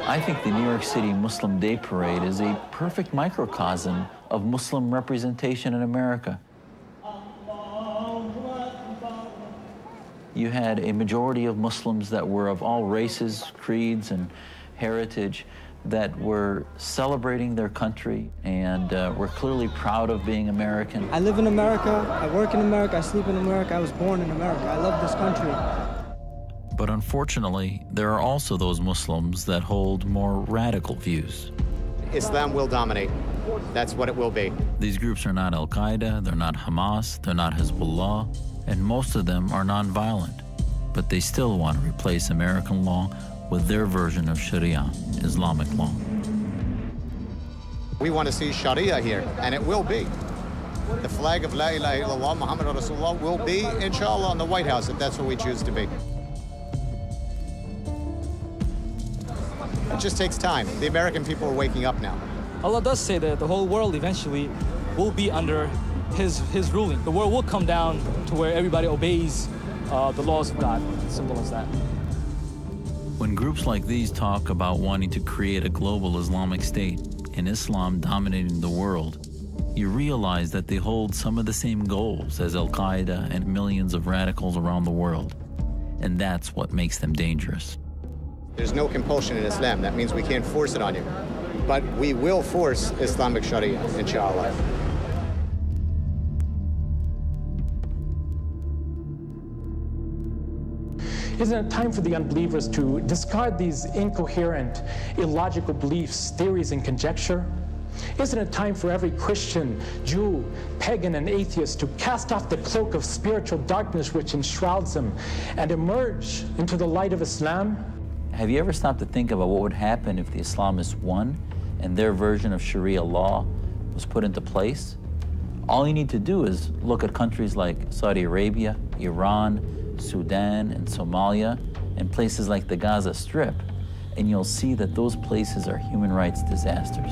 I think the New York City Muslim Day Parade is a perfect microcosm of Muslim representation in America. You had a majority of Muslims that were of all races, creeds, and heritage that were celebrating their country and were clearly proud of being American. I live in America, I work in America, I sleep in America, I was born in America. I love this country. But unfortunately, there are also those Muslims that hold more radical views. Islam will dominate. That's what it will be. These groups are not al-Qaeda, they're not Hamas, they're not Hezbollah, and most of them are nonviolent. But they still want to replace American law with their version of Sharia, Islamic law. We want to see Sharia here, and it will be. The flag of La ilaha illallah, Muhammad Rasulullah will be, inshallah, in the White House if that's what we choose to be. It just takes time. The American people are waking up now. Allah does say that the whole world eventually will be under His ruling. The world will come down to where everybody obeys the laws of God. Simple as that. When groups like these talk about wanting to create a global Islamic state and Islam dominating the world, you realize that they hold some of the same goals as al-Qaeda and millions of radicals around the world. And that's what makes them dangerous. There's no compulsion in Islam. That means we can't force it on you. But we will force Islamic Sharia, inshallah. Isn't it time for the unbelievers to discard these incoherent, illogical beliefs, theories, and conjecture? Isn't it time for every Christian, Jew, pagan, and atheist to cast off the cloak of spiritual darkness which enshrouds them and emerge into the light of Islam? Have you ever stopped to think about what would happen if the Islamists won and their version of Sharia law was put into place? All you need to do is look at countries like Saudi Arabia, Iran, Sudan, and Somalia, and places like the Gaza Strip, and you'll see that those places are human rights disasters.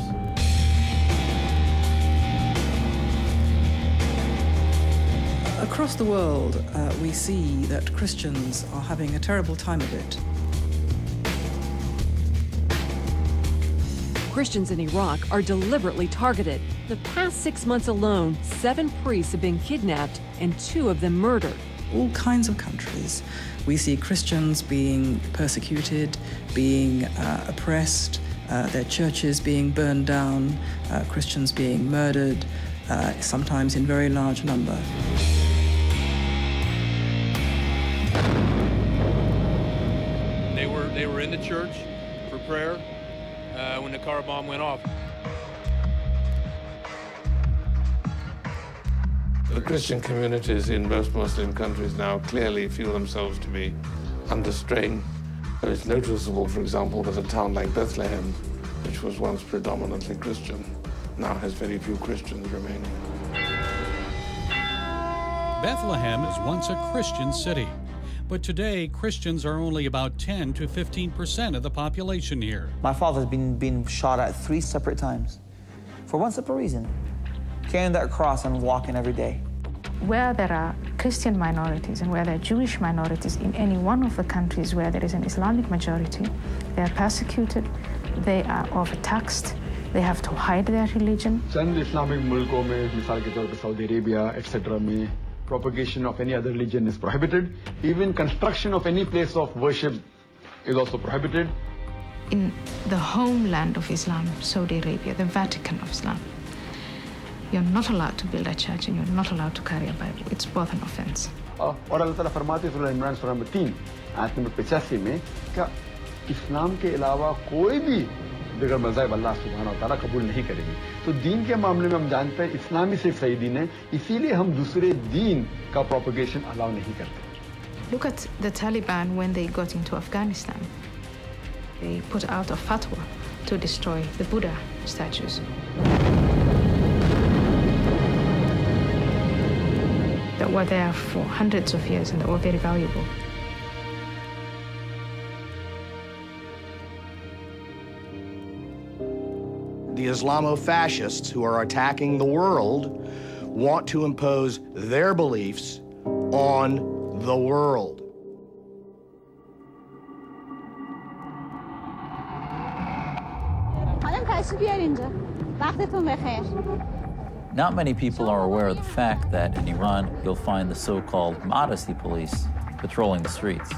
Across the world, we see that Christians are having a terrible time of it. Christians in Iraq are deliberately targeted. The past 6 months alone, 7 priests have been kidnapped and 2 of them murdered. All kinds of countries, we see Christians being persecuted, being oppressed, their churches being burned down, Christians being murdered, sometimes in very large number. They were in the church for prayer when the car bomb went off. The Christian communities in most Muslim countries now clearly feel themselves to be under strain. It's noticeable, for example, that a town like Bethlehem, which was once predominantly Christian, now has very few Christians remaining. Bethlehem is once a Christian city, but today Christians are only about 10 to 15% of the population here. My father's been shot at 3 separate times for one simple reason: carrying that cross and walking every day. Where there are Christian minorities and where there are Jewish minorities in any one of the countries where there is an Islamic majority, they are persecuted, they are overtaxed, they have to hide their religion. Chand Islamic मुल्कों में, मिसाल के तौर पर Saudi Arabia, etc. में propagation of any other religion is prohibited. Even construction of any place of worship is also prohibited. In the homeland of Islam, Saudi Arabia, the Vatican of Islam, you're not allowed to build a church and you're not allowed to carry a Bible. It's both an offense. और अल्लाह ताला फरमाते हैं सूरह इमरान सूरह number 3 आयत number 85 में कि इस्लाम के अलावा कोई भी बगैर मज़हब अल्लाह सुब्हानहू व तआला कबूल नहीं करेगी। तो दीन के मामले में हम जानते हैं इस्लाम ही सिर्फ सही दीन है, इसीलिए हम दूसरे दीन का प्रोपगेशन अलाउ नहीं करते। Look at the Taliban when they got into Afghanistan. They put out a fatwa to destroy the Buddha statues. That were there for hundreds of years and that were very valuable. The Islamo-fascists who are attacking the world want to impose their beliefs on the world. Not many people are aware of the fact that in Iran, you'll find the so-called modesty police patrolling the streets.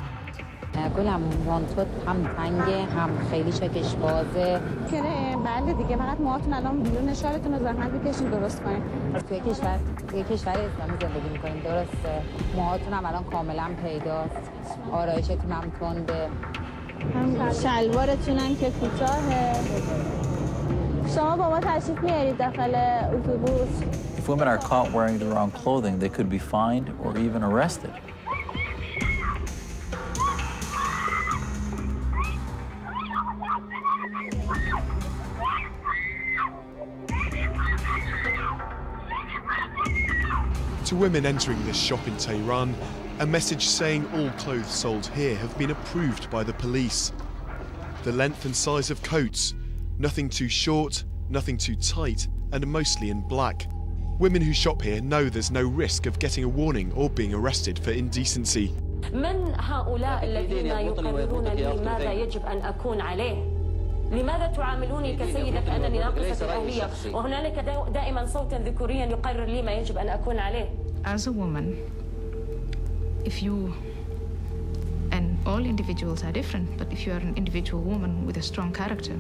If women are caught wearing the wrong clothing, they could be fined or even arrested. To women entering this shop in Tehran, a message saying all clothes sold here have been approved by the police. The length and size of coats, nothing too short, nothing too tight, and mostly in black. Women who shop here know there's no risk of getting a warning or being arrested for indecency. من هؤلاء الذين يقررون لي ماذا يجب أن أكون عليه؟ لماذا تعاملوني كسيدة كأنني ناقصة الأهلية وهنالك دائما صوت ذكوريا يقرر لي ما يجب أن أكون عليه؟ As a woman, if you, and all individuals are different, but if you are an individual woman with a strong character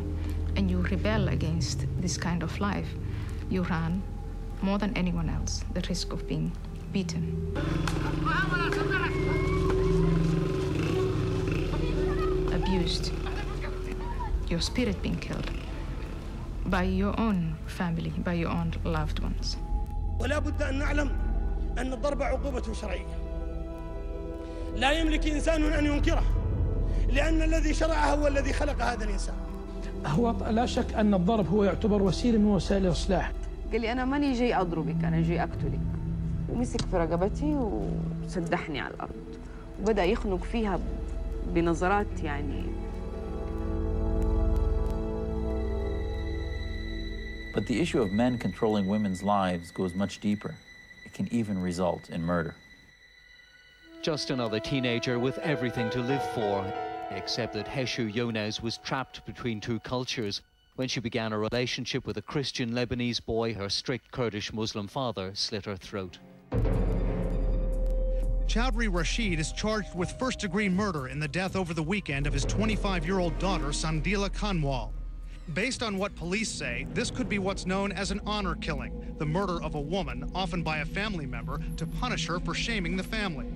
and you rebel against this kind of life, you run more than anyone else the risk of being beaten. Abused, your spirit being killed by your own family, by your own loved ones. ولا بد أن نعلم أن الضرب عقوبة شرعية لا يملك إنسان أن ينكره لأن الذي شرعه هو الذي خلق هذا الإنسان. هو لا شك أن الضرب هو يعتبر وسيلة من وسائل الإصلاح. قال لي أنا ماني جاي أضربك، أنا جاي أقتلك. ومسك في رقبتي وسدحني على الأرض وبدأ يخنق فيها بنظرات يعني. But the issue of men controlling women's lives goes much deeper. It can even result in murder. Just another teenager with everything to live for, except that Heshu Yonez was trapped between two cultures. When she began a relationship with a Christian Lebanese boy, her strict Kurdish Muslim father slit her throat. Chowdhury Rashid is charged with first-degree murder in the death over the weekend of his 25-year-old daughter, Sandila Kanwal. Based on what police say, this could be what's known as an honor killing, the murder of a woman, often by a family member, to punish her for shaming the family.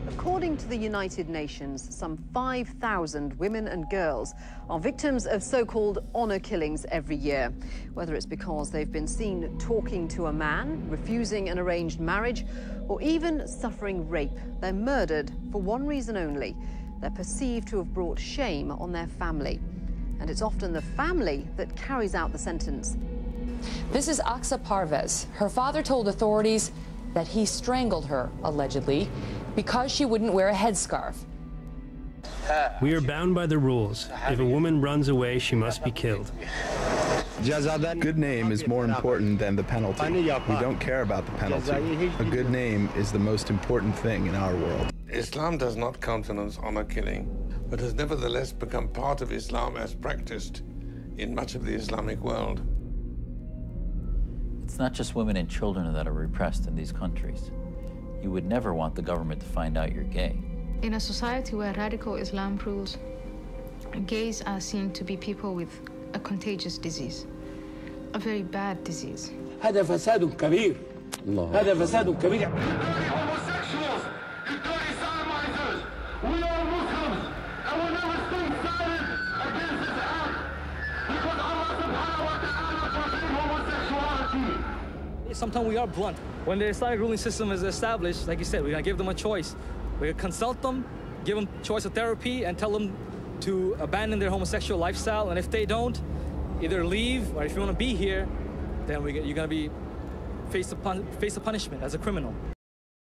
According to the United Nations, some 5,000 women and girls are victims of so-called honor killings every year. Whether it's because they've been seen talking to a man, refusing an arranged marriage, or even suffering rape, they're murdered for one reason only. They're perceived to have brought shame on their family. And it's often the family that carries out the sentence. This is Aksa Parvez. Her father told authorities that he strangled her, allegedly, because she wouldn't wear a headscarf. We are bound by the rules. If a woman runs away, she must be killed. Good name is more important than the penalty. We don't care about the penalty. A good name is the most important thing in our world. Islam does not countenance honor killing, but has nevertheless become part of Islam as practiced in much of the Islamic world. It's not just women and children that are repressed in these countries. You would never want the government to find out you're gay. In a society where radical Islam rules, gays are seen to be people with a contagious disease, a very bad disease. هذا فساد كبير. هذا فساد كبير. Sometimes we are blunt. When the Islamic ruling system is established, like you said, we're gonna give them a choice. We're gonna consult them, give them choice of therapy, and tell them to abandon their homosexual lifestyle. And if they don't, either leave, or if you wanna be here, then you're gonna be face the punishment as a criminal.